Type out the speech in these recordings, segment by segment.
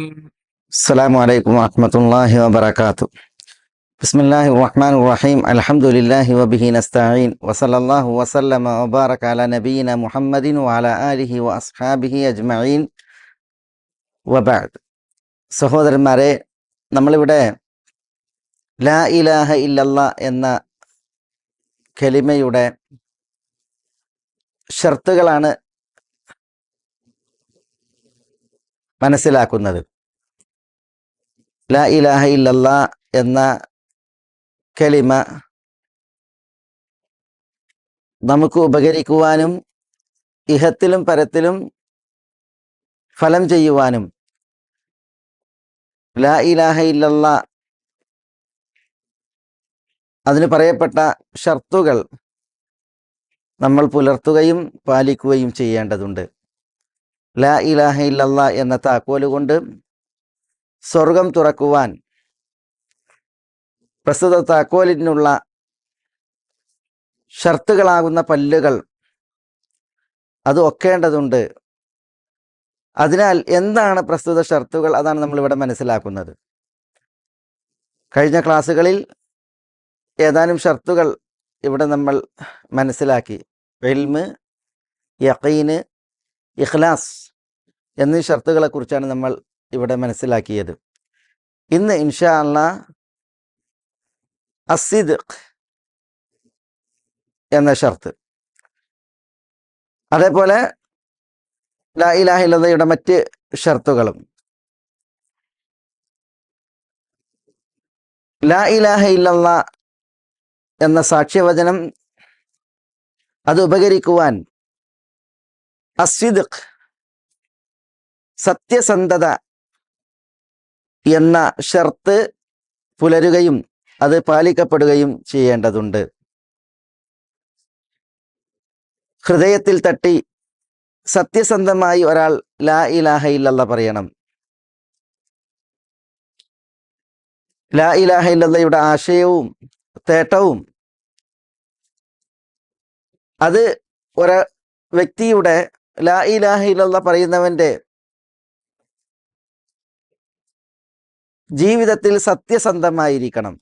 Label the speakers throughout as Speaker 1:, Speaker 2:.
Speaker 1: السلام عليكم ورحمة الله وبركاته. بسم الله الرحمن الرحيم. الحمد لله وبه نستعين وصلى الله وسلم وبارك على نبينا محمد وعلى آله وأصحابه أجمعين وبعد. സഹോദരന്മാരെ, നമ്മളിവിടെ ലാ ഇലാഹ ഇല്ലല്ലാ എന്ന കലിമയുടെ ഷർത്തുകളാണ് മനസ്സിലാക്കുന്നത്. ലാ ഇലാഹ ഇല്ലല്ലാ എന്ന കലിമ നമുക്ക് ഉപകരിക്കുവാനും ഇഹത്തിലും പരത്തിലും ഫലം ചെയ്യുവാനും ലാ ഇലാഹ ഇല്ലല്ലാ അതിന് പറയപ്പെട്ട ഷർത്തുകൾ നമ്മൾ പുലർത്തുകയും പാലിക്കുകയും ചെയ്യേണ്ടതുണ്ട്. ലാ ഇലാഹ ഇല്ലല്ലാ എന്ന താക്കോല് കൊണ്ട് സ്വർഗം തുറക്കുവാൻ പ്രസ്തുത താക്കോലിനുള്ള ഷർത്തുകളാകുന്ന പല്ലുകൾ അത് ഒക്കേണ്ടതുണ്ട്. അതിനാൽ എന്താണ് പ്രസ്തുത ഷർത്തുകൾ? അതാണ് നമ്മളിവിടെ മനസ്സിലാക്കുന്നത്. കഴിഞ്ഞ ക്ലാസ്സുകളിൽ ഏതാനും ഷർത്തുകൾ ഇവിടെ നമ്മൾ മനസ്സിലാക്കി. ഇൽമ്, യഖീന്, ഇഖ്ലാസ് എന്നീ ഷർത്തുകളെക്കുറിച്ചാണ് നമ്മൾ ഇവിടെ മനസ്സിലാക്കിയത്. ഇന്ന് ഇൻഷാ അല്ലാഹ് അസ്സിദ്ഖ് എന്ന ഷർത്ത്, അതേപോലെ ലാ ഇലാഹ ഇല്ലല്ലയുടെ മറ്റ് ഷർത്തുകളും. ലാ ഇലാഹ ഇല്ലല്ലാ എന്ന സാക്ഷ്യവചനം അത് ഉപകരിക്കുവാൻ അസ്സിദ്ഖ് സത്യസന്ധത എന്ന ഷർത്ത് പുലരുകയും അത് പാലിക്കപ്പെടുകയും ചെയ്യേണ്ടതുണ്ട്. ഹൃദയത്തിൽ തട്ടി സത്യസന്ധമായി ഒരാൾ ലാ ഇലാഹ ഇല്ലല്ലാ പറയണം. ലാ ഇലാഹ ഇല്ലല്ലയുടെ ആശയവും തേട്ടവും അത് ഒരു വ്യക്തിയുടെ ലാ ഇലാഹ ഇല്ലല്ലാ പറയുന്നവന്റെ ജീവിതത്തിൽ സത്യസന്ധമായിരിക്കണം.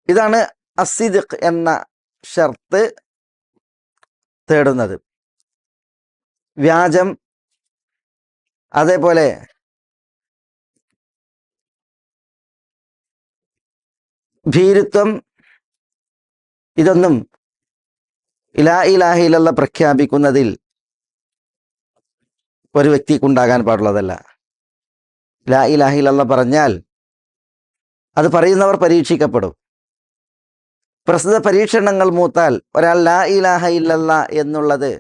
Speaker 1: ഇതാണ് അസ്സിദ്ഖ് എന്ന ഷർത്ത് തേടുന്നത്. വ്യാജം, അതേപോലെ ഭീരുത്വം, ഇതൊന്നും ലാ ഇലാഹ ഇല്ലല്ലാ പ്രഖ്യാപിക്കുന്നതിൽ ഒരു വ്യക്തിക്കുണ്ടാകാൻ പാടുള്ളതല്ല. ലാ ഇലാഹ ഇല്ലല്ലാ പറഞ്ഞാൽ അത് പറയുന്നവർ പരീക്ഷിക്കപ്പെടും. പ്രസ്തുത പരീക്ഷണങ്ങൾ മൂത്താൽ ഒരാൾ ലാ ഇലാഹ ഇല്ലല്ലാ എന്നുള്ളത്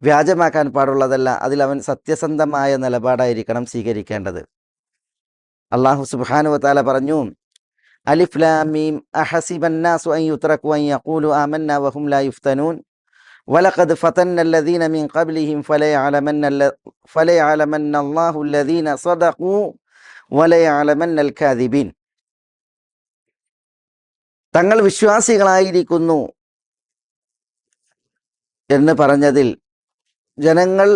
Speaker 1: വ്യാജമാക്കാൻ പാടുള്ളതല്ല. അതിൽ അവൻ സത്യസന്ധമായ നിലപാടായിരിക്കണം സ്വീകരിക്കേണ്ടത്. അല്ലാഹു സുബ്ഹാനഹു വ തആല പറഞ്ഞു, അലിഫ് ലാം മീം അഹസിബന്നാസു അൻ യുത്രകു അൻ യഖൂലു ആമന്നാ വഹും ലാ യുഫ്തനൂൻ വലഖദ് ഫതന്നല്ലദീന മിൻ ഖബ്ലിഹിം ഫലയഅലമന്നല്ലാഹു അല്ലദീന സദഖൂ വലയഅലമന്നൽ കാദിബീൻ. തങ്ങൾ വിശ്വാസികളായിരിക്കുന്നു എന്ന് പറഞ്ഞതിൽ ജനങ്ങൾ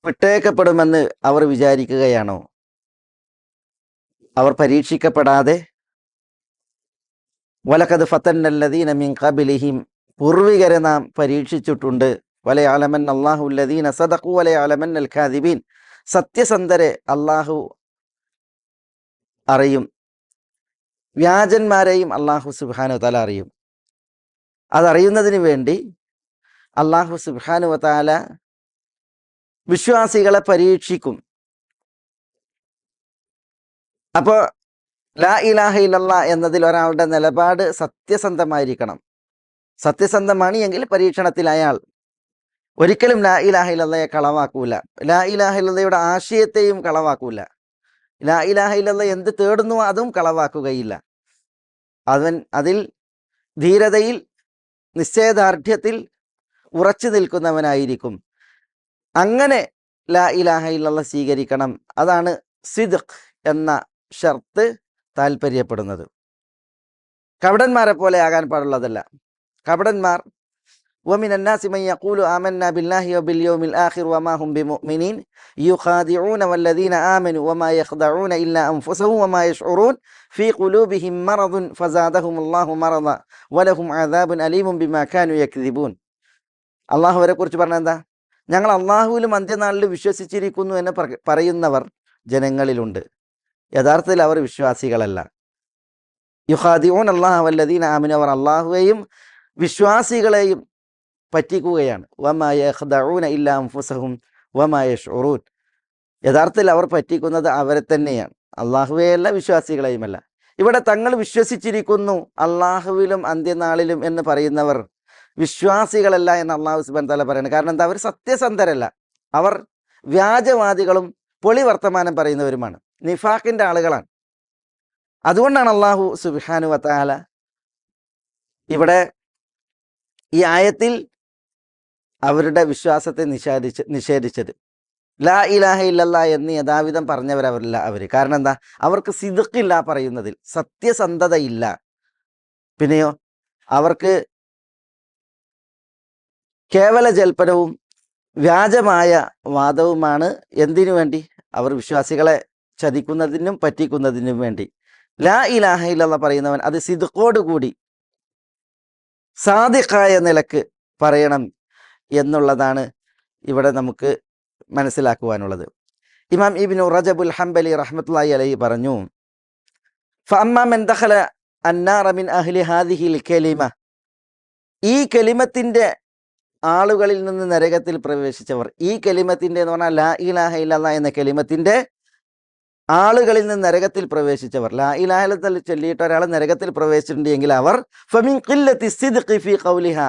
Speaker 1: വിട്ടേക്കപ്പെടുമെന്ന് അവർ വിചാരിക്കുകയാണോ? അവർ പരീക്ഷിക്കപ്പെടാതെ വലഖദ് ഫതന്നല്ലദീന മിൻ ഖബ്ലിഹിം, പൂർവികരെ നാം പരീക്ഷിച്ചിട്ടുണ്ട്. വലയഅലമന്നല്ലാഹു അല്ലദീന സദഖൂ വലയഅലമന്നൽ കാദിബീൻ, സത്യസന്ധരെ അല്ലാഹു അറിയും, വ്യാജന്മാരെയും അല്ലാഹു സുബ്ഹാനഹു വ തആല അറിയും. അതറിയുന്നതിന് വേണ്ടി അല്ലാഹു സുബ്ഹാനഹു വ തആല വിശ്വാസികളെ പരീക്ഷിക്കും. അപ്പോൾ ലാ ഇലാഹ ഇല്ലല്ലാ എന്നതിൽ ഒരാളുടെ നിലപാട് സത്യസന്ധമായിരിക്കണം. സത്യസന്ധമാണ് എങ്കിൽ പരീക്ഷണത്തിൽ അയാൾ ഒരിക്കലും ലാ ഇലാഹ ഇല്ലല്ലയെ കളവാക്കൂല. ലാ ഇലാഹ ഇല്ലല്ലയുടെ ആശയത്തെയും കളവാക്കൂല. ലാ ഇലാഹ ഇല്ലല്ലാ എന്ത് തേടുന്നു അതും കളവാക്കുകയില്ല. അവൻ അതിൽ ധീരതയിൽ, നിശ്ചയദാർഢ്യത്തിൽ ഉറച്ചു നിൽക്കുന്നവനായിരിക്കും. അങ്ങനെ ലാ ഇലാഹ ഇല്ലല്ലാ സ്വീകരിക്കണം. അതാണ് സിദ്ഖ് എന്ന ഷർത്ത് താല്പര്യപ്പെടുന്നത്. കപടന്മാരെ പോലെ ആകാൻ പാടുള്ളതല്ല. കപടന്മാർ ومن الناس من يقول آمنا بالله وباليوم الآخر وما هم بمؤمنين يخادعون والذين آمنوا وما يخدعون إلا أنفسهم وما يشعرون في قلوبهم مرض فزادهم الله مرضا ولهم عذاب أليم بما كانوا يكذبون. അള്ളാഹു അവരെ കുറിച്ച് പറഞ്ഞെന്താ? ഞങ്ങൾ അള്ളാഹുവിലും അന്ത്യനാളിൽ വിശ്വസിച്ചിരിക്കുന്നു എന്ന് പറയുന്നവർ ജനങ്ങളിലുണ്ട്. യഥാർത്ഥത്തിൽ അവർ വിശ്വാസികളല്ല. യുഖാദിഊൻ അല്ലാഹ വല്ലദീന ആമനു, അവർ അള്ളാഹുവേയും വിശ്വാസികളെയും പറ്റിക്കുകയാണ്. വമാ യഖ്ദഊന ഇല്ലാ അൻഫുസഹും വമാ യശ്ഉറൂൻ, യഥാർത്ഥത്തിൽ അവർ പറ്റിക്കുന്നത് അവരെ തന്നെയാണ്, അള്ളാഹുവേയല്ല വിശ്വാസികളെയുമല്ല. ഇവിടെ തങ്ങൾ വിശ്വസിച്ചിരിക്കുന്നു അള്ളാഹുവിലും അന്ത്യനാളിലും എന്ന് പറയുന്നവർ വിശ്വാസികളല്ല എന്ന് അള്ളാഹു സുബ്ഹാനഹു വ തആല പറയുന്നത്. കാരണം എന്താ? അവർ സത്യസന്ധരല്ല, അവർ വ്യാജവാദികളും പൊളി വർത്തമാനം പറയുന്നവരുമാണ്, നിഫാഖിന്റെ ആളുകളാണ്. അതുകൊണ്ടാണ് അള്ളാഹു സുബ്ഹാനഹു വ തആല ഇവിടെ ഈ ആയത്തിൽ അവരുടെ വിശ്വാസത്തെ നിഷേധിച്ചത്. ലാ ഇലാഹ ഇല്ലല്ലാ എന്ന് യഥാവിധം പറഞ്ഞവരവരല്ല അവർ. കാരണം എന്താ? അവർക്ക് സിദ്ഖില്ല, പറയുന്നതിൽ സത്യസന്ധതയില്ല. പിന്നെയോ അവർക്ക് കേവല ജൽപ്പനവും വ്യാജമായ വാദവുമാണ്. എന്തിനു വേണ്ടി? അവർ വിശ്വാസികളെ ചതിക്കുന്നതിനും പറ്റിക്കുന്നതിനും വേണ്ടി. ലാ ഇലാഹ ഇല്ലല്ലാ പറയുന്നവൻ അത് സിദ്ഖോടുകൂടി സാദിഖായ നിലക്ക് പറയണം എന്നുള്ളതാണ് ഇവിടെ നമുക്ക് മനസ്സിലാക്കുവാനുള്ളത്. ഇമാം ഇബ്നു റജബുൽ ഹംബലി റഹ്മത്തുള്ളാഹി അലൈഹി പറഞ്ഞു, ഫഅമ്മാ മൻ ദഖല അന്നാറ മിൻ അഹ്ലി ഹാദിഹിൽ കലിമ, ഈ കലിമത്തിന്റെ ആളുകളിൽ നിന്ന് നരകത്തിൽ പ്രവേശിച്ചവർ. ഈ കലിമത്തിന്റെ എന്ന് പറഞ്ഞാൽ ലാ ഇലാഹ ഇല്ലല്ലാഹ് എന്ന കലിമത്തിന്റെ ആളുകളിൽ നിന്ന് നരകത്തിൽ പ്രവേശിച്ചവർ. ലാ ഇലാഹ ഇല്ലല്ലാഹ് ചൊല്ലിയിട്ട് ഒരാൾ നരകത്തിൽ പ്രവേശിച്ചിട്ടുണ്ടെങ്കിൽ അവർ ഫമിൻ ഖില്ലത്തി സിദ്ഖി ഫീ ഖൗലിഹാ,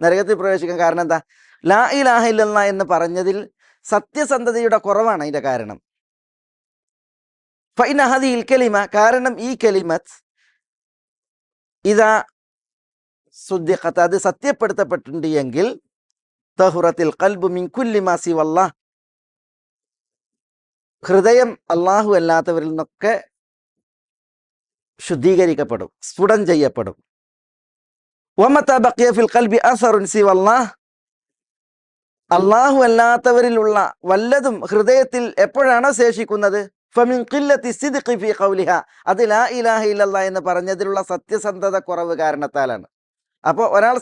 Speaker 1: നരകത്തിൽ പ്രവേശിക്കാൻ കാരണം എന്താ? ലാ ഇലാഹ ഇല്ലല്ലാഹ് എന്ന് പറഞ്ഞതിൽ സത്യസന്ധതയുടെ കുറവാണ് അതിന്റെ കാരണം. ഫഇന്ന ഹദിഹിൽ കലിമ, കാരണം ഈ കലിമത്ത് ഇദാ സുദ്ദിഖത്, അത് സത്യപ്പെടുത്തപ്പെട്ടിട്ടുണ്ട് എങ്കിൽ തഹുറത്തിൽ ഖൽബു മിൻ കുല്ലി മാ സിവല്ലാഹ്, ഹൃദയം അള്ളാഹു അല്ലാത്തവരിൽ നിന്നൊക്കെ ശുദ്ധീകരിക്കപ്പെടും, സ്ഫുടം ചെയ്യപ്പെടും. വമത ബഖിയ ഫിൽ ഖൽബി അസറുൻ സിവല്ലാഹ്, അള്ളാഹു അല്ലാത്തവരിലുള്ള വല്ലതും ഹൃദയത്തിൽ എപ്പോഴാണോ ശേഷിക്കുന്നത്, ഫമിൻ ഖില്ലത്തി സിദ്ഖി ഫീ ഖൗലിഹാ, അത് ലാ ഇലാഹ ഇല്ലല്ലാഹ് എന്ന് പറഞ്ഞതിലുള്ള സത്യസന്ധത കുറവ് കാരണത്താലാണ്. അപ്പോൾ ഒരാൾ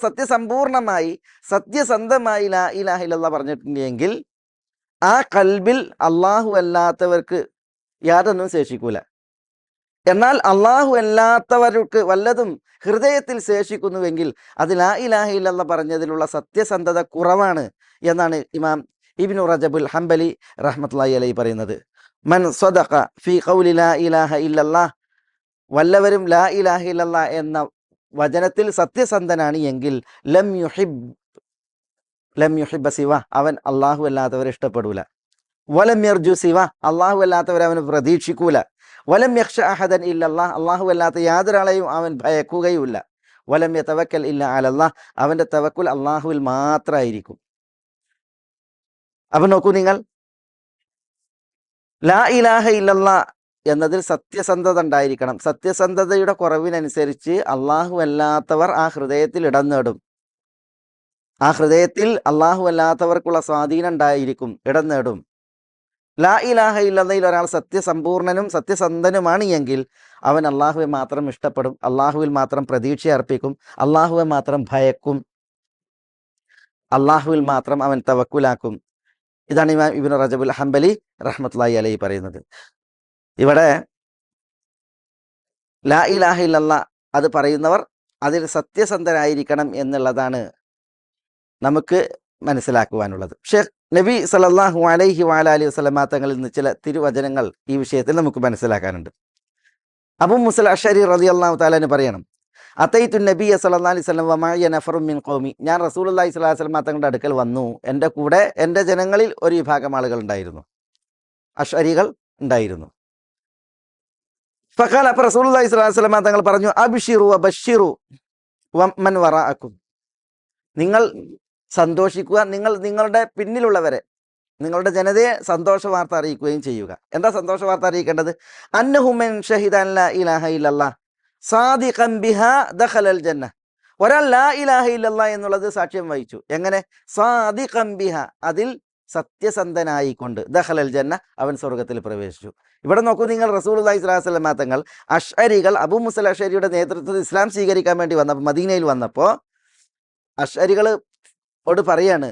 Speaker 1: സത്യസന്ധമായി ലാ ഇലാഹ ഇല്ലല്ലാഹ് പറഞ്ഞിട്ടുണ്ടെങ്കിൽ ആ കൽബിൽ അള്ളാഹു അല്ലാത്തവർക്ക് യാതൊന്നും ശേഷിക്കൂല. എന്നാൽ അള്ളാഹു അല്ലാത്തവർക്ക് വല്ലതും ഹൃദയത്തിൽ ശേഷിക്കുന്നുവെങ്കിൽ അത് ലാ ഇലാഹ ഇല്ലല്ലാഹ് പറഞ്ഞതിലുള്ള സത്യസന്ധത കുറവാണ് എന്നാണ് ഇമാം ഇബ്നു റജബുൽ ഹംബലി റഹ്മത്തുള്ളാഹി അലൈഹി പറയുന്നത്. മൻ സ്വദഖ ഫീ ഖൗലി ലാ ഇലാഹ ഇല്ലല്ലാഹ്, വല്ലവരും ലാ ഇലാഹ ഇല്ലല്ലാഹ് എന്ന വചനത്തിൽ സത്യസന്ധനാണ് എങ്കിൽ ലം യുഹിബ്ബ സിവ, അവൻ അള്ളാഹു അല്ലാത്തവരെ ഇഷ്ടപ്പെടൂല. വലം യർജു സിവ, അള്ളാഹു അല്ലാത്തവരെ അവന് പ്രതീക്ഷിക്കൂല. വലം യഖ്ഷ അഹദൻ ഇല്ലല്ലാഹ്, അള്ളാഹു അല്ലാത്ത യാതൊരാളെയും അവൻ ഭയക്കുകയുമില്ല. വലം യതവക്കൽ ഇല്ല അലല്ലാഹ്, അവന്റെ തവക്കുൽ അള്ളാഹുവിൽ മാത്രമായിരിക്കും. അപ്പൊ നോക്കൂ നിങ്ങൾ, ലാ ഇലാഹ ഇല്ലല്ലാഹ് എന്നതിൽ സത്യസന്ധത ഉണ്ടായിരിക്കണം. സത്യസന്ധതയുടെ കുറവിനനുസരിച്ച് അള്ളാഹു അല്ലാത്തവർ ആ ഹൃദയത്തിൽ ഇടം നേടും. ആ ഹൃദയത്തിൽ അള്ളാഹു അല്ലാത്തവർക്കുള്ള സ്വാധീനം ഉണ്ടായിരിക്കും, ഇടം നേടും. ലാ ഇലാഹ ഇല്ലല്ലാഹയിൽ ഒരാൾ സത്യസമ്പൂർണനും സത്യസന്ധനുമാണ് എങ്കിൽ അവൻ അള്ളാഹുവെ മാത്രം ഇഷ്ടപ്പെടും, അള്ളാഹുവിൽ മാത്രം പ്രതീക്ഷ അർപ്പിക്കും, അള്ളാഹുവെ മാത്രം ഭയക്കും, അള്ളാഹുവിൽ മാത്രം അവൻ തവക്കുലാക്കും. ഇതാണ് ഇമാം ഇബ്നു റജബുൽ ഹംബലി റഹ്മത്തുള്ളാഹി അലൈഹി പറയുന്നത്. ഇവിടെ ലാ ഇലാഹ ഇല്ലല്ലാഹ് അത് പറയുന്നവർ അതിൽ സത്യസന്ധരായിരിക്കണം എന്നുള്ളതാണ് നമുക്ക് മനസ്സിലാക്കുവാനുള്ളത്. ഷേഖ് നബി സല്ലല്ലാഹു അലൈഹി വഅലിഹി വസല്ലമ തങ്ങളിൽ നിന്ന് ചില തിരുവചനങ്ങൾ ഈ വിഷയത്തിൽ നമുക്ക് മനസ്സിലാക്കാനുണ്ട്. അബൂ മൂസ അശ്അരി റളിയല്ലാഹു തആല പറയണം, അതൈതു നബിയ സല്ലല്ലാഹു അലൈഹി വസല്ലം വമഅയ നഫറും മിൻ ഖൗമി, ഞാൻ റസൂലുള്ളാഹി സ്വല്ലല്ലാഹു അലൈഹി വസല്ലമ തങ്ങളുടെ അടുക്കൽ വന്നു, എൻ്റെ കൂടെ എൻ്റെ ജനങ്ങളിൽ ഒരു വിഭാഗം ആളുകൾ ഉണ്ടായിരുന്നു, അശ്അരികൾ ഉണ്ടായിരുന്നു. ഫഖാല, അപ്പോൾ റസൂലുള്ളാഹി സ്വല്ലല്ലാഹു അലൈഹി വസല്ലമ തങ്ങൾ പറഞ്ഞു, അബ്ശിറു വബശ്ശിറു വമൻ വറാഅക്കും, നിങ്ങൾ സന്തോഷിക്കുക, നിങ്ങളുടെ പിന്നിലുള്ളവരെ, നിങ്ങളുടെ ജനതയെ സന്തോഷ വാർത്ത അറിയിക്കുകയും ചെയ്യുക. എന്താ സന്തോഷ വാർത്ത അറിയിക്കേണ്ടത്? അന്നഹു മൻ ഷഹിദ അൻ ലാ ഇലാഹ ഇല്ലല്ലാഹ് സാദിഖൻ ബിഹാ ദഖലൽ ജന്ന ഒരാൾ ലാ ഇലാഹ ഇല്ലല്ലാ എന്നുള്ളത് സാക്ഷ്യം വഹിച്ചു. എങ്ങനെ? സാദിഖൻ ബിഹ, അതിൽ സത്യസന്ധനായിക്കൊണ്ട്, ദഖലൽ ജന്ന, അവൻ സ്വർഗത്തിൽ പ്രവേശിച്ചു. ഇവിടെ നോക്കൂ നിങ്ങൾ, റസൂലുള്ളാഹി സ്വല്ലല്ലാഹു അലൈഹി വസല്ലം തങ്ങൾ അശ്അരികൾ അബൂ മുസ അശ്അരിയുടെ നേതൃത്വത്തിൽ ഇസ്ലാം സ്വീകരിക്കാൻ വേണ്ടി വന്നപ്പോൾ, മദീനയിൽ വന്നപ്പോൾ അശ്അരികളോട് പറയാണ്,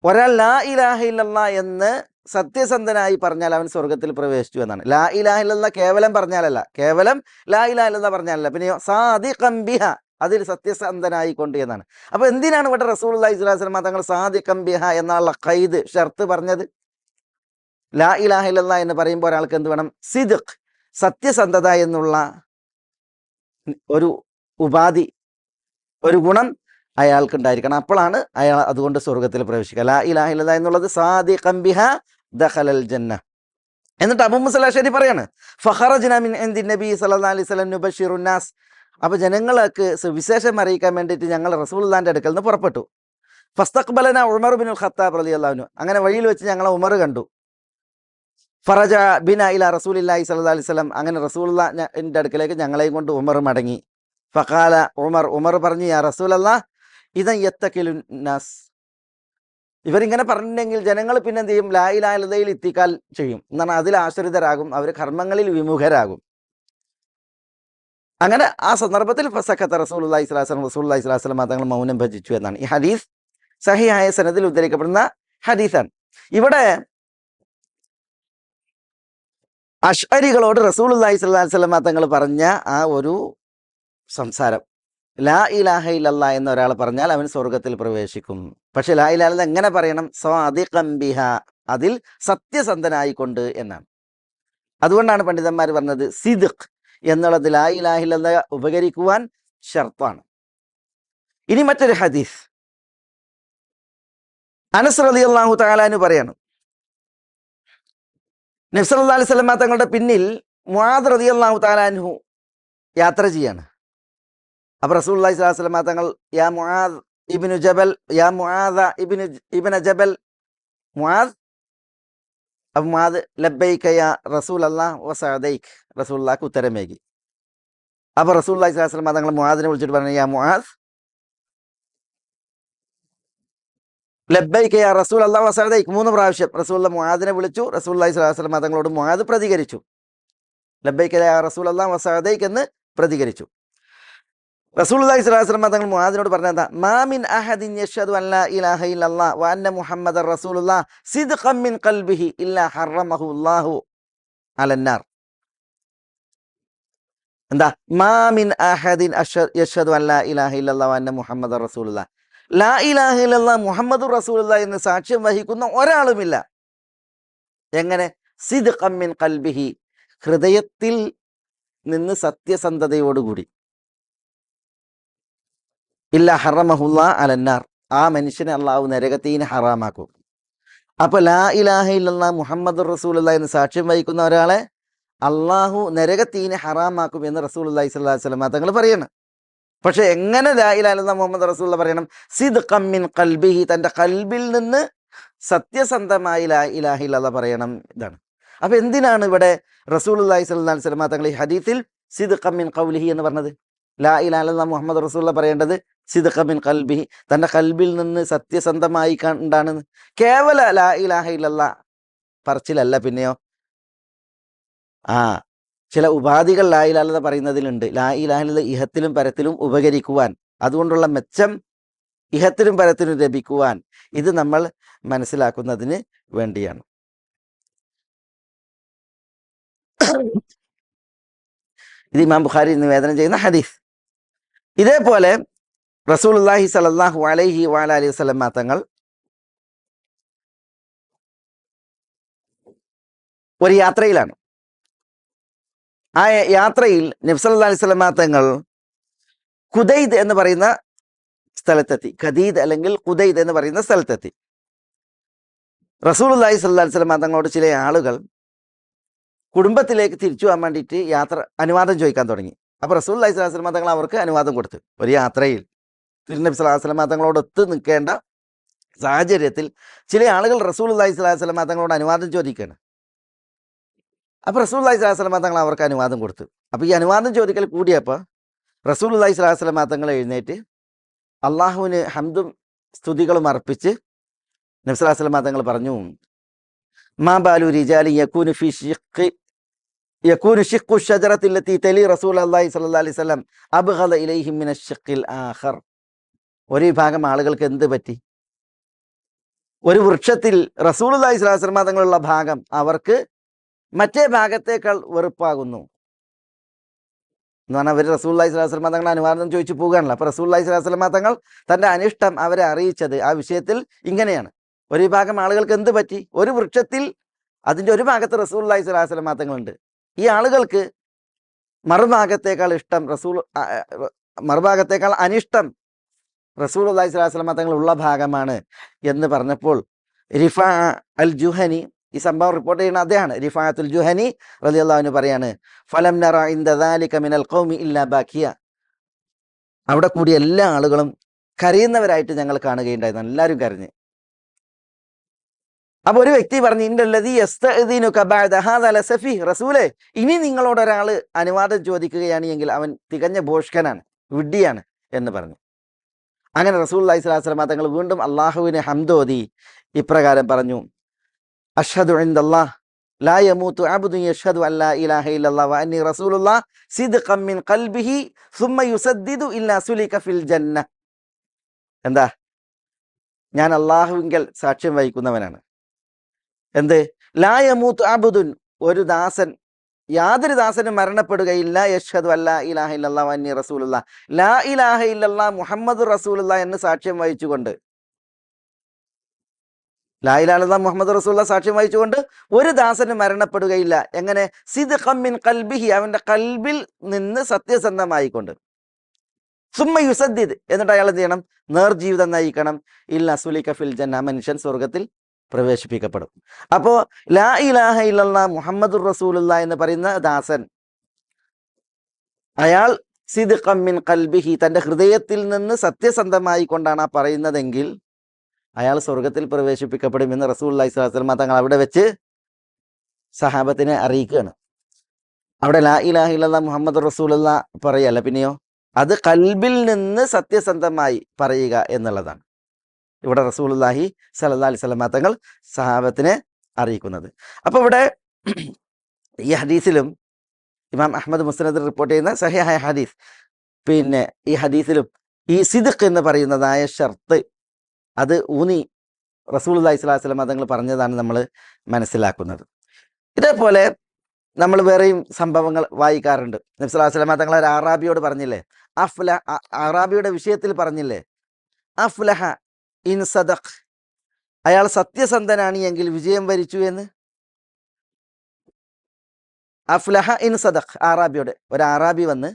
Speaker 1: ഒരാൾ ലാ ഇലാഹ ഇല്ലല്ലാ എന്ന് സത്യസന്ധനായി പറഞ്ഞാൽ അവൻ സ്വർഗത്തിൽ പ്രവേശിച്ചു എന്നാണ്. ലാ ഇലാഹ ഇല്ലല്ലാ കേവലം പറഞ്ഞാലല്ല, കേവലം ലാ ഇലാഹ ഇല്ലല്ലാ പറഞ്ഞാലല്ല, പിന്നെയോ സാദിഖൻ ബിഹ, അതിൽ സത്യസന്ധനായിക്കൊണ്ട് എന്നാണ്. അപ്പൊ എന്തിനാണ് ഇവിടെ റസൂലുള്ളാഹി സ്വല്ലല്ലാഹു അലൈഹി വസല്ലം തങ്ങൾ സാദിഖൻ ബിഹ എന്നുള്ള ഖൈദ്, ഷർത്ത് പറഞ്ഞത്? ലാ ഇലാഹ ഇല്ലല്ലാ എന്ന് പറയുമ്പോൾ ഒരാൾക്ക് എന്ത് വേണം? സിദ്ഖ്, സത്യസന്ധത എന്നുള്ള ഒരു ഉപാധി, ഒരു ഗുണം അയാൾക്ക് ഉണ്ടായിരിക്കണം. അപ്പോഴാണ് അയാൾ അതുകൊണ്ട് സ്വർഗത്തിൽ പ്രവേശിക്കുക. ലാ ഇലാഹ ഇല്ലല്ലാ എന്നുള്ളത് സാദിഖൻ ബിഹ ദഖലൽ ജന്ന. എന്നിട്ട് അബൂ മൂസ അശ്അരി പറയാണ്, ഫഖറജ്നാ മിൻ ഇൻദി നബി സല്ലല്ലാഹു അലൈഹി വസല്ലം നുബശ്ശിറുൻ നാസ്, അപ്പോൾ ജനങ്ങൾക്ക് സുവിശേഷം അറിയിക്കാൻ വേണ്ടിയിട്ട് ഞങ്ങൾ റസൂലുള്ളാഹിന്റെ അടുക്കൽ നിന്ന് പുറപ്പെട്ടു. ഫസ്തഖ്ബലനാ ഉമർ ഇബ്നുൽ ഖത്താബ് റളിയല്ലാഹു അൻഹു, അങ്ങനെ വഴിയിൽ വെച്ച് ഞങ്ങളെ ഉമർ കണ്ടു. ഫറജ ബിനാ ഇലാ റസൂലില്ലാഹി സ്വല്ലല്ലാഹു അലൈഹി വസല്ലം, അങ്ങനെ റസൂലുള്ളാഹിന്റെ അടുക്കലേക്ക് ഞങ്ങളെയും കൊണ്ട് ഉമർ മടങ്ങി. ഫഖാല ഉമർ പറഞ്ഞു, യാ റസൂലല്ലാഹ് ഇദൻ യത്തഖിലുൻ നാസ്, ഇവരിങ്ങനെ പറഞ്ഞിട്ടുണ്ടെങ്കിൽ ജനങ്ങൾ പിന്നെ എന്ത് ചെയ്യും? ലാ ഇലാഹ ഇല്ലല്ലയിൽ ഇത്തിക്കാൽ ചെയ്യും എന്നാണ്, അതിൽ ആശ്രിതരാകും, അവർ കർമ്മങ്ങളിൽ വിമുഖരാകും. അങ്ങനെ ആ സന്ദർഭത്തിൽ ഫസക്കത്ത റസൂലുള്ളാഹി സ്വല്ലല്ലാഹു അലൈഹി വസല്ലം തങ്ങൾ മൗനം ഭജിച്ചു എന്നാണ്. ഈ ഹദീസ് സഹിഹായ സനദിൽ ഉദ്ധരിക്കപ്പെടുന്ന ഹദീസാണ്. ഇവിടെ അശ്അരികളോട് റസൂലുള്ളാഹി സ്വല്ലല്ലാഹു അലൈഹി വസല്ലം തങ്ങൾ പറഞ്ഞ ആ ഒരു സംസാരം, ലാ ഇലാഹ ഇല്ലല്ലാ എന്ന ഒരാൾ പറഞ്ഞാൽ അവൻ സ്വർഗത്തിൽ പ്രവേശിക്കും. പക്ഷെ ലാ ഇലാഹ ഇല്ലല്ലാ എങ്ങനെ പറയണം? സാദിഖൻ ബിഹ, അതിൽ സത്യസന്ധനായിക്കൊണ്ട് എന്നാണ്. അതുകൊണ്ടാണ് പണ്ഡിതന്മാർ പറഞ്ഞത് സിദ്ഖ് എന്നുള്ളത് ലാ ഇലാഹ ഇല്ലല്ലാ ഉപകരിക്കുവാൻ ഷർത്താണ്. ഇനി മറ്റൊരു ഹദീസ്, അനസ് റളിയല്ലാഹു തആല അൻഹു പറയാണ്, നബി സല്ലല്ലാഹു അലൈഹി വസല്ലം തങ്ങളുടെ പിന്നിൽ മുആദ് റളിയല്ലാഹു തആല അൻഹു യാത്ര ചെയ്യാണ്. അപ്പോൾ റസൂലുള്ളാഹി സ്വല്ലല്ലാഹു അലൈഹി വസല്ലം തങ്ങൾ, യാ മുആദ് ഇബ്നു ജബൽ, യാ മുആദ ഇബ്നു ജബൽ, മുആദ്, അപ്പോൾ മുആദ് ലബ്ബൈക യാ റസൂലല്ലാഹ് വസഅദൈക്, റസൂലുള്ളാഹിക്ക് ഉത്തരമേകി. അപ്പോൾ റസൂലുള്ളാഹി സ്വല്ലല്ലാഹു അലൈഹി വസല്ലം തങ്ങൾ മുആദിനെ വിളിച്ചിട്ട് പറഞ്ഞു, യാ മുആദ് ലബ്ബൈക യാ റസൂലല്ലാഹ് വസഅദൈക്, 3 പ്രാവശ്യം റസൂലുള്ള മുആദിനെ വിളിച്ചു. റസൂലുള്ളാഹി സ്വല്ലല്ലാഹു അലൈഹി വസല്ലം തങ്ങളോട് മുആദ് പ്രതികരിച്ചു, ലബ്ബൈക യാ റസൂലല്ലാഹ് വസഅദൈക് എന്ന് പ്രതികരിച്ചു. റസൂലുള്ളാഹി സ്വല്ലല്ലാഹു അലൈഹി വസല്ലം തങ്ങൾ മുആദിനോട് പറഞ്ഞതാ, മാ മിൻ അഹദിൻ യശ്ഹദു അൻ ലാ ഇലാഹ ഇല്ലല്ലാഹ് വ അന്ന മുഹമ്മദർ റസൂലുള്ളാഹ് സിദ്ഖൻ മിൻ ഖൽബിഹി ഇല്ലാ ഹറമഹു അല്ലാഹു അലന്നാർ. എന്താ? മാ മിൻ അഹദിൻ യശ്ഹദു അൻ ലാ ഇലാഹ ഇല്ലല്ലാഹ് വ അന്ന മുഹമ്മദർ റസൂലുള്ളാഹ്, ലാ ഇലാഹ ഇല്ലല്ലാഹ് മുഹമ്മദുർ റസൂലുള്ളാഹ് എന്ന് സാക്ഷ്യം വഹിക്കുന്ന ഒരാളുമില്ല. എങ്ങനെ? സിദ്ഖൻ മിൻ ഖൽബിഹി, ഹൃദയത്തിൽ നിന്ന് സത്യസന്ധതയോടുകൂടി, ഇല്ല ഹറമഹുല്ലാ അലന്നാർ, ആ മനുഷ്യനെ അള്ളാഹു നരകത്തിന് ഹറാമാക്കും. അപ്പൊ ലാ ഇലാഹ ഇല്ലല്ലാഹ് മുഹമ്മദുർ റസൂലുള്ളാഹി എന്ന് സാക്ഷ്യം വഹിക്കുന്ന ഒരാളെ അള്ളാഹു നരകത്തിന് ഹറാമാക്കും എന്ന് റസൂലുള്ളാഹി സ്വല്ലല്ലാഹു അലൈഹി വസല്ലം തങ്ങൾ പറയണം. പക്ഷെ എങ്ങനെ ലാ ഇലാഹ ഇല്ലല്ലാഹ് മുഹമ്മദ് റസൂലുള്ളാഹി പറയണം? സിദ്ഖൻ മിൻ ഖൽബിഹി, തൻ്റെ കൽബിൽ നിന്ന് സത്യസന്ധമായി ലാ ഇലാഹ ഇല്ലല്ലാഹ് പറയണം. ഇതാണ്. അപ്പൊ എന്തിനാണ് ഇവിടെ റസൂലുള്ളാഹി സ്വല്ലല്ലാഹു അലൈഹി വസല്ലം തങ്ങൾ ഈ ഹദീസിൽ സിദ്ഖൻ മിൻ ഖൗലിഹി എന്ന് പറഞ്ഞത്? ലാ ഇലാഹ ഇല്ലല്ലാഹ് മുഹമ്മദ് റസൂലുള്ളാഹി പറയേണ്ടത് സിദ്ഖൻ മിൻ ഖൽബിഹി, തൻ്റെ കൽബിൽ നിന്ന് സത്യസന്ധമായി കണ്ടാണ്. കേവല ലാ ഇലാഹ ഇല്ലല്ലാഹ് പറച്ചിലല്ല, പിന്നെയോ ചില ഉപാധികൾ ലാ ഇലാഹ ഇല്ലല്ലാഹ് പറയുന്നതിലുണ്ട്. ലാ ഇലാഹ ഇല്ലല്ലാഹ് ഇഹത്തിലും പരത്തിലും ഉപകരിക്കുവാൻ, അതുകൊണ്ടുള്ള മെച്ചം ഇഹത്തിലും പരത്തിലും ലഭിക്കുവാൻ, ഇത് നമ്മൾ മനസ്സിലാക്കുന്നതിന് വേണ്ടിയാണ്. ഇത് ഇമാം ബുഖാരി നിവേദനം ചെയ്യുന്ന ഹദീസ്. ഇതേപോലെ റസൂലുള്ളാഹി സ്വല്ലല്ലാഹു അലൈഹി വഅലൈഹി വസല്ലം തങ്ങൾ ഒരു യാത്രയിലാണ്. ആ യാത്രയിൽ നബി സല്ലല്ലാഹു അലൈഹി വസല്ലം തങ്ങൾ ഖുദൈദ് എന്ന് പറയുന്ന സ്ഥലത്തെത്തി. ഖദീദ് അല്ലെങ്കിൽ ഖുദൈദ് എന്ന് പറയുന്ന സ്ഥലത്തെത്തി. റസൂലുള്ളാഹി സ്വല്ലല്ലാഹു അലൈഹി വസല്ലം തങ്ങളോട് ചില ആളുകൾ കുടുംബത്തിലേക്ക് തിരിച്ചു പോകാൻ വേണ്ടിയിട്ട് അനുവാദം ചോദിക്കാൻ തുടങ്ങി. അപ്പോൾ റസൂലുള്ളാഹി സ്വല്ലല്ലാഹു അലൈഹി വസല്ലം തങ്ങൾ അവർക്ക് അനുവാദം കൊടുത്തു. ഒരു യാത്രയിൽ തിരുനബി സ്വല്ലല്ലാഹു അലൈഹി വസല്ലം തങ്ങളോട് ഒത്ത് നിൽക്കേണ്ട സാഹചര്യത്തിൽ ചില ആളുകൾ റസൂലുള്ളാഹി സ്വല്ലല്ലാഹു അലൈഹി വസല്ലം തങ്ങളോട് അനുവാദം ചോദിക്കുകയാണ്. അപ്പോൾ റസൂലുള്ളാഹി സ്വല്ലല്ലാഹു അലൈഹി വസല്ലം തങ്ങൾ അവർക്ക് അനുവാദം കൊടുത്തു. അപ്പോൾ ഈ അനുവാദം ചോദിക്കൽ കൂടിയപ്പോൾ റസൂലുള്ളാഹി സ്വല്ലല്ലാഹു അലൈഹി വസല്ലം തങ്ങൾ എഴുന്നേറ്റ് അള്ളാഹുവിന് ഹംദും സ്തുതികളും അർപ്പിച്ച് നബി സല്ലല്ലാഹു അലൈഹി വസല്ലം തങ്ങൾ പറഞ്ഞു, മാ ബാലു റിജാലി യകൂനു ഷിഖ്ഖു ഷജറത്തി ലത്തി തലി റസൂലുള്ളാഹി സ്വല്ലല്ലാഹി അലൈഹി വസല്ലം അബ്ഗദ ഇലൈഹിം മിന ഷിഖ്ഖിൽ ആഖർ. ഒരു വിഭാഗം ആളുകൾക്ക് എന്ത് പറ്റി? ഒരു വൃക്ഷത്തിൽ റസൂലുള്ളാഹി സ്വല്ലല്ലാഹി അലൈഹി വസല്ലം തങ്ങളുള്ള ഭാഗം അവർക്ക് മറ്റേ ഭാഗത്തേക്കാൾ വെറുപ്പാകുന്നു എന്ന് പറഞ്ഞാൽ അവർ റസൂലുള്ളാഹി സ്വല്ലല്ലാഹി അലൈഹി വസല്ലം തങ്ങൾ അനുവാദം ചോദിച്ചു പോകുകയാണല്ലോ. അപ്പോൾ റസൂലുള്ളാഹി സ്വല്ലല്ലാഹി അലൈഹി വസല്ലം തങ്ങൾ തൻ്റെ അനിഷ്ടം അവരെ അറിയിച്ചത് ആ വിഷയത്തിൽ ഇങ്ങനെയാണ്. ഒരു വിഭാഗം ആളുകൾക്ക് എന്ത് പറ്റി? ഒരു വൃക്ഷത്തിൽ അതിൻ്റെ ഒരു ഭാഗത്ത് റസൂലുള്ളാഹി സ്വല്ലല്ലാഹി അലൈഹി വസല്ലം തങ്ങളുണ്ട്. ഈ ആളുകൾക്ക് മറുഭാഗത്തേക്കാൾ ഇഷ്ടം മറുഭാഗത്തേക്കാൾ അനിഷ്ടം റസൂലുള്ളാഹി സ്വല്ലല്ലാഹി അലൈഹി വസല്ലം തങ്ങൾ ഉള്ള ഭാഗമാണ് എന്ന് പറഞ്ഞപ്പോൾ റിഫാ അൽ ജുഹനി, ഈ സംഭവം റിപ്പോർട്ട് ചെയ്യുന്ന അദ്ദേഹമാണ്, റിഫാഅത്തുൽ ജുഹനി റളിയല്ലാഹു അൻഹു പറയാണ്, ഫലം നറ ഇൻദ ദാലിക മിനൽ ഖൗമി ഇല്ലാ ബാക്കിയ. അവിടെ കൂടിയ എല്ലാ ആളുകളും കരയുന്നവരായിട്ട് ഞങ്ങൾ കാണുകയുണ്ടായിരുന്നു. എല്ലാവരും കരഞ്ഞ്. അപ്പൊ ഒരു വ്യക്തി പറഞ്ഞു, ഇന്നല്ലദീ യസ്തഅ്ദിനുക ബഅദ ഹാദാ ലസഫീഹ്. റസൂലേ, ഇനി നിങ്ങളോട് ഒരാൾ അനുവാദം ചോദിക്കുകയാണ് എങ്കിൽ അവൻ തികഞ്ഞ ഭോഷ്കനാണ്, വിഡ്ഢിയാണ് എന്ന് പറഞ്ഞു. അങ്ങനെ റസൂലുള്ളാഹി സ്വല്ലല്ലാഹി അലൈഹി വസല്ലം തങ്ങൾ വീണ്ടും അള്ളാഹുവിനെ ഹംദോതി ഇപ്രകാരം പറഞ്ഞു, അഷ്ഹദു ഇൻദല്ലാഹ് ലാ യമൂതു അബ്ദുൻ യഷ്ഹദു അൻ ലാ ഇലാഹ ഇല്ലല്ലാഹ് വ അന്നി റസൂലുള്ളാഹ് സിദ്ഖൻ മിൻ ഖൽബിഹി സുമ്മ യുസദ്ദിദു ഇല്ലാ സുലിക ഫിൽ ജന്ന. എന്താ? ഞാൻ അള്ളാഹുവിങ്കൽ സാക്ഷ്യം വഹിക്കുന്നവനാണ്. എന്ത്? ലാ യമൂതു അബ്ദുൻ, ഒരു ദാസൻ, യാതൊരു ദാസനും മരണപ്പെടുകയില്ല, യഷ്ഹദു അൻ ലാ ഇലാഹ ഇല്ലല്ലാഹ് വ അന്നി റസൂലുള്ളാഹ്, ലാ ഇലാഹ ഇല്ലല്ലാഹ് മുഹമ്മദുർ റസൂലുള്ളാഹ് എന്ന് സാക്ഷ്യം വഹിച്ചുകൊണ്ട്, ലാ ഇലാഹ ഇല്ലല്ലാഹ് മുഹമ്മദ് റസൂലുള്ളാഹ് സാക്ഷ്യം വഹിച്ചുകൊണ്ട് ഒരു ദാസനും മരണപ്പെടുകയില്ല. എങ്ങനെ? സിദ്ഖൻ മിൻ ഖൽബിഹി, അവന്റെ കൽബിൽ നിന്ന് സത്യസന്ധമായിക്കൊണ്ട്, സുമ്മ യുസദ്ദിദ്, എന്നിട്ട് അയാൾ എന്ത് ചെയ്യണം? നേർജീവിതം നയിക്കണം, ഇല്ല സുലിക ഫിൽ ജന്ന, മനുഷ്യൻ സ്വർഗത്തിൽ പ്രവേശിപ്പിക്കപ്പെടും. അപ്പോ ലാ ഇലാഹ ഇല്ലല്ലാഹ് മുഹമ്മദുർ റസൂലുള്ളാഹ് എന്ന് പറയുന്ന ദാസൻ, അയാൾ സിദ്ഖൻ മിൻ ഖൽബിഹി, തന്റെ ഹൃദയത്തിൽ നിന്ന് സത്യസന്ധമായി കൊണ്ടാണ് ആ പറയുന്നതെങ്കിൽ അയാൾ സ്വർഗത്തിൽ പ്രവേശിപ്പിക്കപ്പെടുമെന്ന് റസൂലുള്ളാഹി സ്വല്ലല്ലാഹി അലൈഹി വസല്ലം തങ്ങൾ അവിടെ വെച്ച് സഹാബത്തിനെ അറിയിക്കുകയാണ്. അവിടെ ലാ ഇലാഹ ഇല്ലല്ലാഹ് മുഹമ്മദുർ റസൂലുള്ളാഹ് പറയല്ല, പിന്നെയോ അത് കൽബിൽ നിന്ന് സത്യസന്ധമായി പറയുക എന്നുള്ളതാണ് ഇവിടെ റസൂലുള്ളാഹി സ്വല്ലല്ലാഹി അലൈഹി വസല്ലം തങ്ങൾ സഹാബത്തിനെ അറിയിക്കുന്നത്. അപ്പോൾ ഇവിടെ ഈ ഹദീസിലും ഇമാം അഹ്മദ് മുസ്നദിൽ റിപ്പോർട്ട് ചെയ്യുന്ന സഹിഹായ ഹദീസ്, പിന്നെ ഈ ഹദീസിലും ഈ സിദ്ഖ് എന്ന് പറയുന്നതായ ഷർത്ത് അത് ഊന്നി റസൂലുള്ളാഹി സ്വല്ലല്ലാഹി അലൈഹി വസല്ലം തങ്ങൾ പറഞ്ഞതാണ് നമ്മൾ മനസ്സിലാക്കുന്നത്. ഇതേപോലെ നമ്മൾ വേറെയും സംഭവങ്ങൾ വായിക്കാറുണ്ട്. നബി സല്ലല്ലാഹു അലൈഹി വസല്ലം തങ്ങൾ ഒരു അറാബിയോട് പറഞ്ഞില്ലേ, അറാബിയുടെ വിഷയത്തിൽ പറഞ്ഞില്ലേ, അഫ്ലഹ ഇൻ സദഖ്, അയാൾ സത്യസന്ധനാണ് എങ്കിൽ വിജയം വരിച്ചു എന്ന്. അഫ്ലഹ ഇൻ സദഖ്, അറാബിയോട് ഒരു അറാബി വന്ന്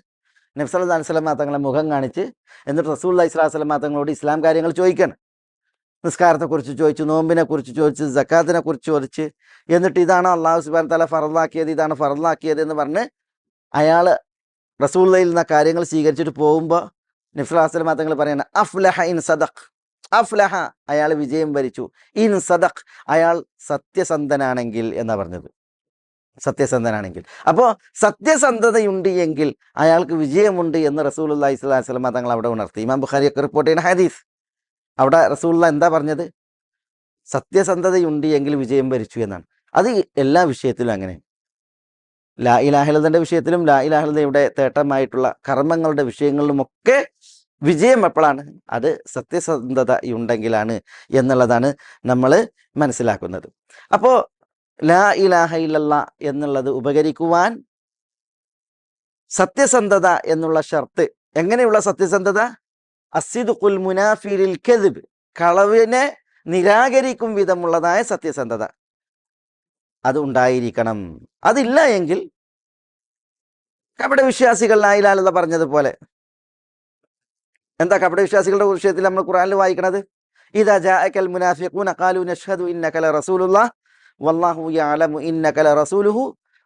Speaker 1: നബി സല്ലല്ലാഹു അലൈഹി വസല്ലം തങ്ങളെ മുഖം കാണിച്ച് എന്നിട്ട് റസൂലുള്ളാഹി സ്വല്ലല്ലാഹു അലൈഹി വസല്ലം തങ്ങളോട് ഇസ്ലാം കാര്യങ്ങൾ ചോദിക്കണം. നിസ്കാരത്തെക്കുറിച്ച് ചോദിച്ചു, നോമ്പിനെ കുറിച്ച് ചോദിച്ചു, സക്കാത്തിനെ കുറിച്ച് ചോദിച്ച്, എന്നിട്ട് ഇതാണ് അള്ളാഹു സുബ്ഹാനഹു വ തആല ഫർളാക്കിയത്, ഇതാണ് ഫർളാക്കിയത് എന്ന് പറഞ്ഞ് അയാൾ റസൂലുള്ളാഹിയിൽ നിന്ന് കാര്യങ്ങൾ സ്വീകരിച്ചിട്ട് പോകുമ്പോൾ നബി സല്ലല്ലാഹു അലൈഹി വസല്ലം തങ്ങൾ പറയണം, അഫ്ലഹ ഇൻ സദഖ്, അഫ്ലഹ അയാൾ വിജയം വരിച്ചു, ഇൻ സദഖ് അയാൾ സത്യസന്ധനാണെങ്കിൽ എന്നാ പറഞ്ഞത്, സത്യസന്ധനാണെങ്കിൽ. അപ്പോൾ സത്യസന്ധതയുണ്ട് എങ്കിൽ അയാൾക്ക് വിജയമുണ്ട് എന്ന് റസൂലുള്ളാഹി സ്വല്ലല്ലാഹി അലൈഹി വസല്ലം തങ്ങൾ അവിടെ ഉണർത്തി. ഇമാം ബുഖാരിയൊക്കെ റിപ്പോർട്ട് ചെയ്യുന്ന ഹദീസ്, അവിടെ റസൂലുള്ളാഹി എന്താ പറഞ്ഞത്? സത്യസന്ധതയുണ്ട് എങ്കിൽ വിജയം വരിച്ചു എന്നാണ്. അത് എല്ലാ വിഷയത്തിലും അങ്ങനെ, ലാ ഇലാഹ ഇല്ലല്ലാഹുവിന്റെ വിഷയത്തിലും ലാ ഇലാഹ ഇല്ലല്ലാഹയുടെ തേട്ടമായിട്ടുള്ള കർമ്മങ്ങളുടെ വിഷയങ്ങളിലുമൊക്കെ വിജയം എപ്പോഴാണ്? അത് സത്യസന്ധതയുണ്ടെങ്കിലാണ് എന്നുള്ളതാണ് നമ്മൾ മനസ്സിലാക്കുന്നത്. അപ്പോൾ ലാ ഇലാഹ ഇല്ലല്ലാഹ് എന്നുള്ളത് ഉപകരിക്കുവാൻ സത്യസന്ധത എന്നുള്ള ഷർത്ത്, എങ്ങനെയുള്ള സത്യസന്ധത? അസ്സിദ്ഖുൽ മുനാഫി ലിൽ കദ്ബ്, കളവിനെ നിരാകരിക്കും വിധമുള്ളതായ സത്യസന്ധത അത് ഉണ്ടായിരിക്കണം. അതില്ല എങ്കിൽ കപട വിശ്വാസികൾ ലാ ഇലാഹ ഇല്ലല്ലാഹ് പറഞ്ഞതുപോലെ, എന്താ കപട വിശ്വാസികളുടെ വിഷയത്തിൽ നമ്മൾ ഖുർആനിൽ വായിക്കണത്? ഇദാ ജാഅകൽ മുനാഫിഖൂന ഖാലൂ നഷ്ഹദു ഇന്നക ലറസൂലുള്ളാഹ് വല്ലാഹു യഅലമു ഇന്നക ലറസൂലുഹു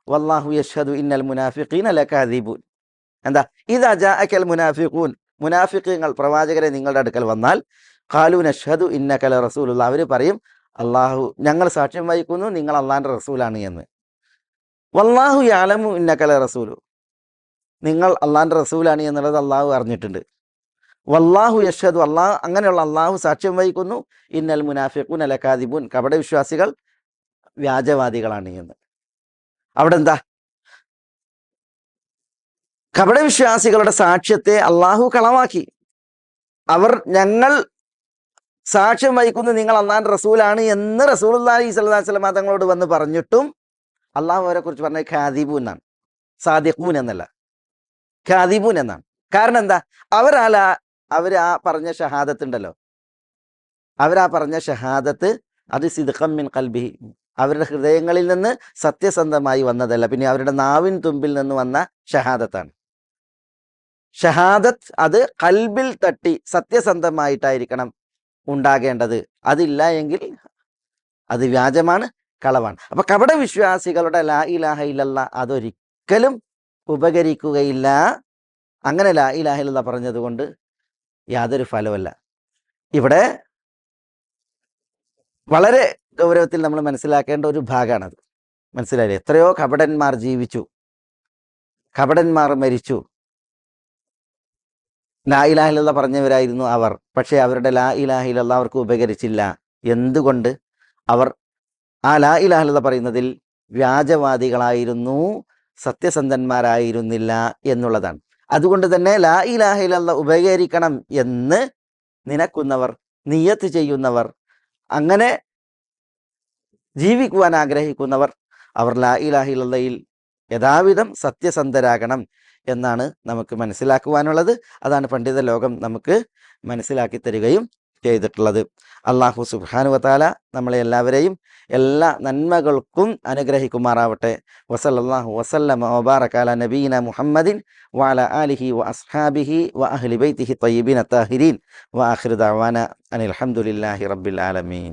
Speaker 1: വല്ലാഹു യഷ്ഹദു ഇന്നൽ മുനാഫിഖീന ലകാദിബൂൻ. എന്താ? ഇദാ ജാഅകൽ മുനാഫിഖൂൻ, മുനാഫിഖീങ്ങൾ പ്രവാചകരെ നിങ്ങളുടെ അടുക്കൽ വന്നാൽ, ഖാലൂ നഷ്ഹദു ഇന്നക ലറസൂലുള്ളാഹ്, അവർ പറയും അള്ളാഹു, ഞങ്ങൾ സാക്ഷ്യം വഹിക്കുന്നു നിങ്ങൾ അള്ളാഹിന്റെ റസൂലാണ് എന്ന്. വല്ലാഹു യഅലമു ഇന്നക ലറസൂലു, നിങ്ങൾ അള്ളാഹിന്റെ റസൂലാണ് എന്നുള്ളത് അള്ളാഹു അറിഞ്ഞിട്ടുണ്ട്. വല്ലാഹു യഷ്ഹദു, അള്ളാഹു അങ്ങനെയുള്ള അള്ളാഹു സാക്ഷ്യം വഹിക്കുന്നു, ഇന്നൽ മുനാഫിഖൂന ലകാദിബൂൻ, കപടവിശ്വാസികൾ വ്യാജവാദികളാണ് എന്ന്. അവിടെ എന്താ? കപടവിശ്വാസികളുടെ സാക്ഷ്യത്തെ അള്ളാഹു കളവാക്കി. അവർ ഞങ്ങൾ സാക്ഷ്യം വഹിക്കുന്നു നിങ്ങൾ അള്ളാഹുവിന്റെ റസൂലാണ് എന്ന് റസൂലുള്ളാഹി സ്വല്ലല്ലാഹു അലൈഹി വസല്ലം തങ്ങളോട് വന്ന് പറഞ്ഞിട്ടും അള്ളാഹു അവരെ കുറിച്ച് പറഞ്ഞത് ഖാദിബൂൻ എന്നാണ്, സാദിഖൂൻ എന്നല്ല, ഖാദിബൂൻ എന്നാണ്. കാരണം എന്താ? അവരാ പറഞ്ഞ ഷഹാദത്ത് ഉണ്ടല്ലോ, അവരാ പറഞ്ഞ ഷഹാദത്ത് അത് സിദ്ഖം മിൻ ഖൽബിഹി, അവരുടെ ഹൃദയങ്ങളിൽ നിന്ന് സത്യസന്ധമായി വന്നതല്ല, പിന്നെ അവരുടെ നാവിൻ തുമ്പിൽ നിന്ന് വന്ന ഷഹാദത്താണ്. ഷഹാദത്ത് അത് ഖൽബിൽ തട്ടി സത്യസന്ധമായിട്ടായിരിക്കണം ഉണ്ടാകേണ്ടത്. അതില്ല എങ്കിൽ അത് വ്യാജമാണ്, കളവാണ്. അപ്പൊ കപട വിശ്വാസികളുടെ ലാ ഇലാഹ ഇല്ലല്ലാഹ് അതൊരിക്കലും ഉപകരിക്കുകയില്ല. അങ്ങനെ ലാ ഇലാഹ ഇല്ലല്ലാഹ് പറഞ്ഞത് കൊണ്ട് യാതൊരു ഫലമല്ല. ഇവിടെ വളരെ ഗൗരവത്തിൽ നമ്മൾ മനസ്സിലാക്കേണ്ട ഒരു ഭാഗമാണത്. മനസ്സിലായില്ലേ? എത്രയോ കപടന്മാർ ജീവിച്ചു, കപടന്മാർ മരിച്ചു, ലാ ഇലാഹ ഇല്ലല്ലാഹ് പറഞ്ഞവരായിരുന്നു അവർ. പക്ഷേ അവരുടെ ലാ ഇലാഹ ഇല്ലല്ലാഹ് അവർക്ക് ഉപകരിച്ചില്ല. എന്തുകൊണ്ട്? അവർ ആ ലാ ഇലാഹ ഇല്ലല്ലാഹ് പറയുന്നതിൽ വ്യാജവാദികളായിരുന്നു, സത്യസന്ധന്മാരായിരുന്നില്ല എന്നുള്ളതാണ്. അതുകൊണ്ട് തന്നെ ലാ ഇലാഹ ഇല്ലല്ലാഹ് ഉപകരിക്കണം എന്ന് നിനക്കുന്നവർ, നിയ്യത്ത് ചെയ്യുന്നവർ, അങ്ങനെ ജീവിക്കുവാൻ ആഗ്രഹിക്കുന്നവർ, അവർ ലാ ഇലാഹ ഇല്ലല്ലാഹയിൽ യഥാവിധം സത്യസന്ധരാകണം എന്നാണ് നമുക്ക് മനസ്സിലാക്കുവാനുള്ളത്. അതാണ് പണ്ഡിത ലോകം നമുക്ക് മനസ്സിലാക്കി തരികയും ചെയ്തിട്ടുള്ളത്. അല്ലാഹു സുബ്ഹാനഹു വ തആല നമ്മളെ എല്ലാവരെയും എല്ലാ നന്മകൾക്കും അനുഗ്രഹിക്കുമാറാവട്ടെ. വസല്ലല്ലാഹു വസല്ലമ വബാറക അലാ നബീന മുഹമ്മദിൻ വഅലാ ആലിഹി വഅസ്ഹാബിഹി വഅഹ്ലി ബൈത്തിഹി ത്വയ്യിബീന താഹിരീൻ വആഖിറു ദഅവാന അനിൽ ഹംദുലില്ലാഹി റബ്ബിൽ ആലമീൻ.